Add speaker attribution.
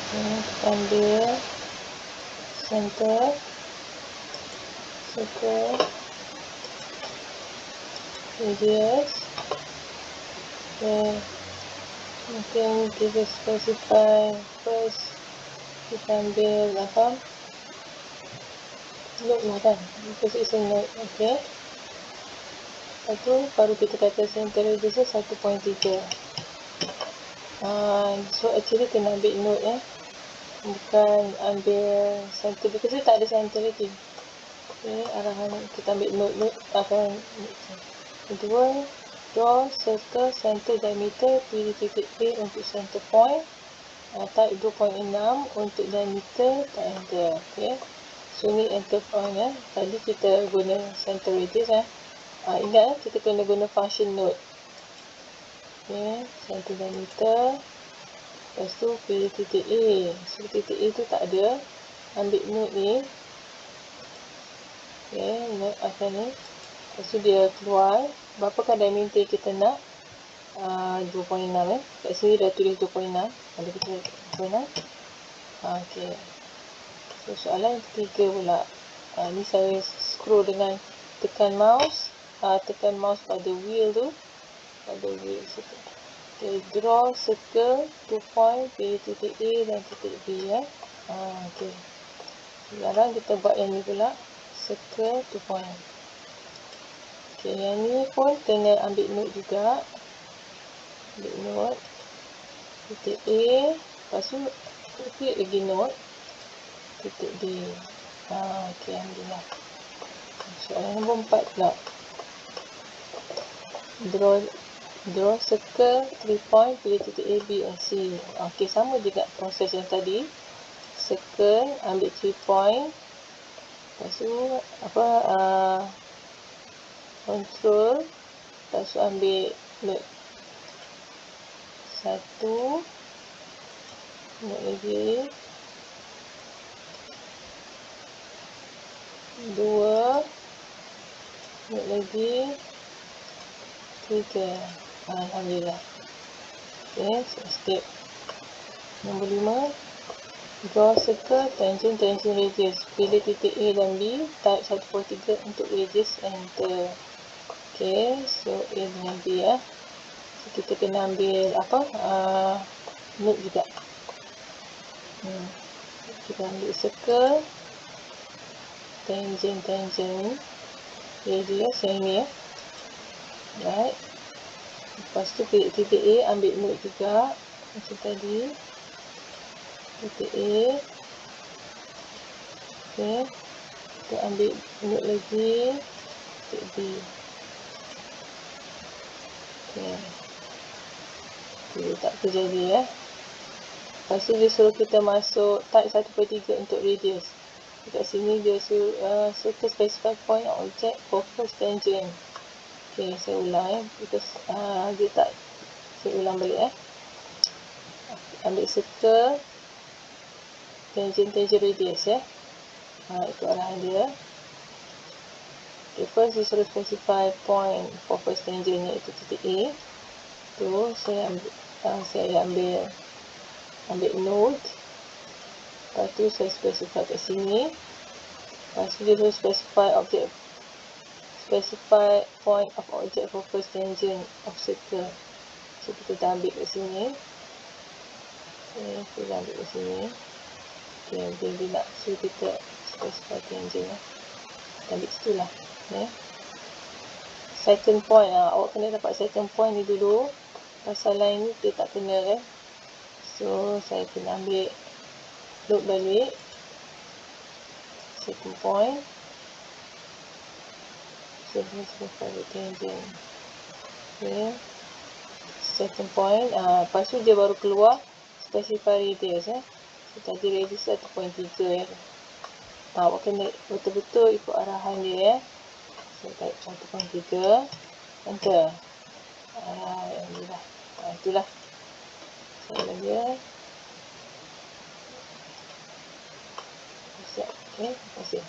Speaker 1: Kita ambil center, circle, radius. Mungkin kita specify first, kita ambil apa, node lah kan, because it's a node. Okay, lepas tu baru kita kata center radius 1.3. So actually kena ambil node bukan ambil center, because dia tak ada center lagi. Okay, arahan kita ambil node akan kedua, draw circle center diameter, pilih titik A untuk center point, type 2.6 untuk diameter, tak enter. Okay, so ni enter point. Tadi kita guna center radius. Ingat kita kena guna function node. Okay, center diameter, lepas tu pilih titik A. So titik A tu tak ada, ambil node ni. Okay, node akan ni, lepas tu dia keluar berapakah diameter kita nak. 2.6. Kat sini dah tulis 2.6, ada kita 2.6. Okay, so soalan ketiga pula. Ni saya scroll dengan tekan mouse pada wheel tu, pada wheel circle. Okay, draw circle 2 point, pilih titik A dan titik B. Okay, sekarang kita buat yang ni pula, circle 2 point. Okay, yang ni pun kena ambil node juga. Ambil node, titik A, lepas tu klik lagi node, titik B. Okay, ambil lah. Soalan nombor 4 pula. Draw circle 3 point, pilih titik A, B and C. Okay, sama juga proses yang tadi. Circle, ambil 3 point. Lepas tu control, lepas tu ambil node 1, node lagi 2, node lagi 3. Alhamdulillah. Okay, step nombor 5, draw circle, tangent radius, pilih titik A dan B, type 1.3 untuk radius, enter. Okay, so A dengan B. So kita kena ambil node juga. Kita ambil circle, tangent radius yang ni. Right, lepas tu pilih titik A, ambil node juga macam tadi, titik A. Okay, kita ambil node lagi, titik B. Okay, tak terjadi. Lepas tu dia suruh kita masuk type 1.3 untuk radius. Dekat sini dia suruh circle specify point object focus tangent. Okay, saya ulang because dia tak, saya ulang balik. Ambil circle, tangent radius. Itu arahan dia. Okay, first dia suruh specify point focus tangent, iaitu titik A. Tu saya ambil node. Lepas tu saya specify kat sini. Lepas tu dia suruh specify point of object focus tangent of circle. So kita dah ambil kat sini. Okay, kita dah ambil kat sini. Okay, dia nak suruh kita specify tangent. Kita ambil situ lah. Second point, awak kena dapat second point ni dulu. Pasal lain ni dia tak kena. So saya kena ambil load balik second point. So this is private tangent. Okay, second point. Lepas tu dia baru keluar specify radius. So tadi radius 1.3. Awak kena betul-betul ikut arahan dia. So type 1.3, enter. Inilah. Itulah soalan dia. Siap. Okay, terima kasih.